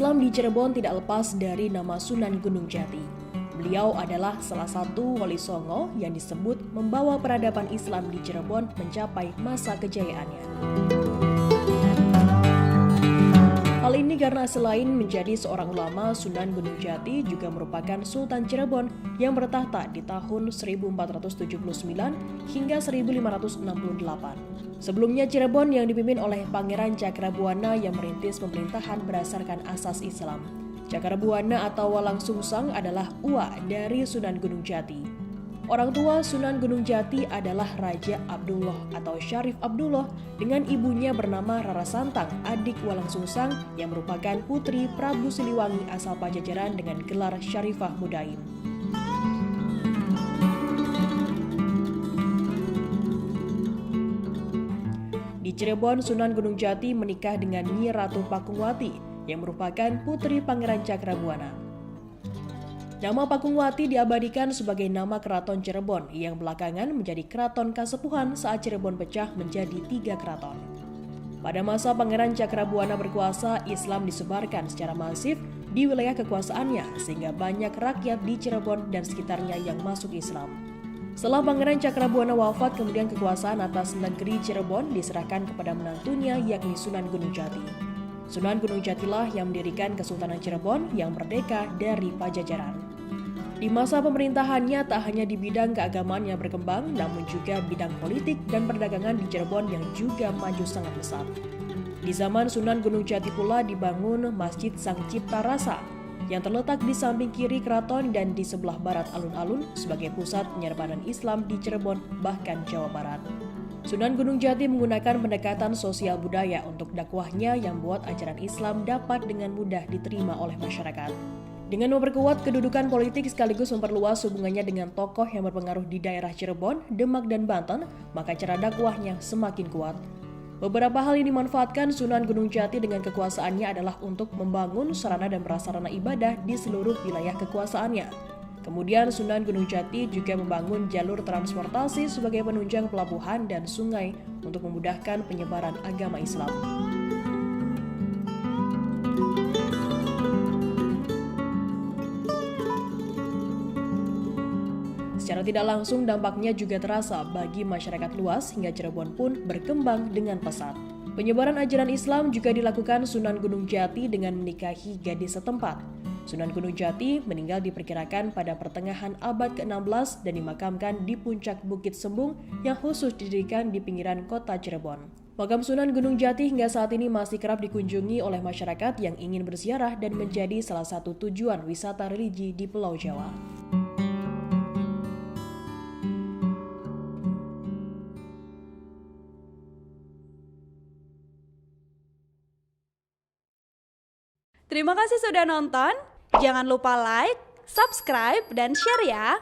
Islam di Cirebon tidak lepas dari nama Sunan Gunung Jati. Beliau adalah salah satu wali Songo yang disebut membawa peradaban Islam di Cirebon mencapai masa kejayaannya. Hal ini karena selain menjadi seorang ulama, Sunan Gunung Jati juga merupakan Sultan Cirebon yang bertahta di tahun 1479 hingga 1568. Sebelumnya Cirebon yang dipimpin oleh Pangeran Cakrabuana yang merintis pemerintahan berdasarkan asas Islam. Cakrabuana atau Walang Sungsang adalah uwa dari Sunan Gunung Jati. Orang tua Sunan Gunung Jati adalah Raja Abdullah atau Syarif Abdullah dengan ibunya bernama Rara Santang, adik Walang Sungsang yang merupakan putri Prabu Siliwangi asal Pajajaran dengan gelar Syarifah Mudaim. Di Cirebon, Sunan Gunung Jati menikah dengan Nyi Ratu Pakungwati yang merupakan putri Pangeran Cakrabuana. Nama Pakungwati diabadikan sebagai nama Keraton Cirebon yang belakangan menjadi Keraton Kasepuhan saat Cirebon pecah menjadi 3 keraton. Pada masa Pangeran Cakrabuana berkuasa, Islam disebarkan secara masif di wilayah kekuasaannya sehingga banyak rakyat di Cirebon dan sekitarnya yang masuk Islam. Setelah Pangeran Cakrabuana wafat, kemudian kekuasaan atas negeri Cirebon diserahkan kepada menantunya yakni Sunan Gunung Jati. Sunan Gunung Jatilah yang mendirikan Kesultanan Cirebon yang merdeka dari Pajajaran. Di masa pemerintahannya tak hanya di bidang keagamaan yang berkembang, namun juga bidang politik dan perdagangan di Cirebon yang juga maju sangat pesat. Di zaman Sunan Gunung Jati pula dibangun Masjid Sang Cipta Rasa yang terletak di samping kiri keraton dan di sebelah barat alun-alun sebagai pusat penyebaran Islam di Cirebon bahkan Jawa Barat. Sunan Gunung Jati menggunakan pendekatan sosial budaya untuk dakwahnya yang membuat ajaran Islam dapat dengan mudah diterima oleh masyarakat. Dengan memperkuat kedudukan politik sekaligus memperluas hubungannya dengan tokoh yang berpengaruh di daerah Cirebon, Demak, dan Banten, maka cara dakwahnya semakin kuat. Beberapa hal yang dimanfaatkan Sunan Gunung Jati dengan kekuasaannya adalah untuk membangun sarana dan prasarana ibadah di seluruh wilayah kekuasaannya. Kemudian Sunan Gunung Jati juga membangun jalur transportasi sebagai penunjang pelabuhan dan sungai untuk memudahkan penyebaran agama Islam. Secara tidak langsung dampaknya juga terasa bagi masyarakat luas hingga Cirebon pun berkembang dengan pesat. Penyebaran ajaran Islam juga dilakukan Sunan Gunung Jati dengan menikahi gadis setempat. Sunan Gunung Jati meninggal diperkirakan pada pertengahan abad ke-16 dan dimakamkan di puncak Bukit Sembung yang khusus didirikan di pinggiran kota Cirebon. Makam Sunan Gunung Jati hingga saat ini masih kerap dikunjungi oleh masyarakat yang ingin berziarah dan menjadi salah satu tujuan wisata religi di Pulau Jawa. Terima kasih sudah nonton. Jangan lupa like, subscribe, dan share ya.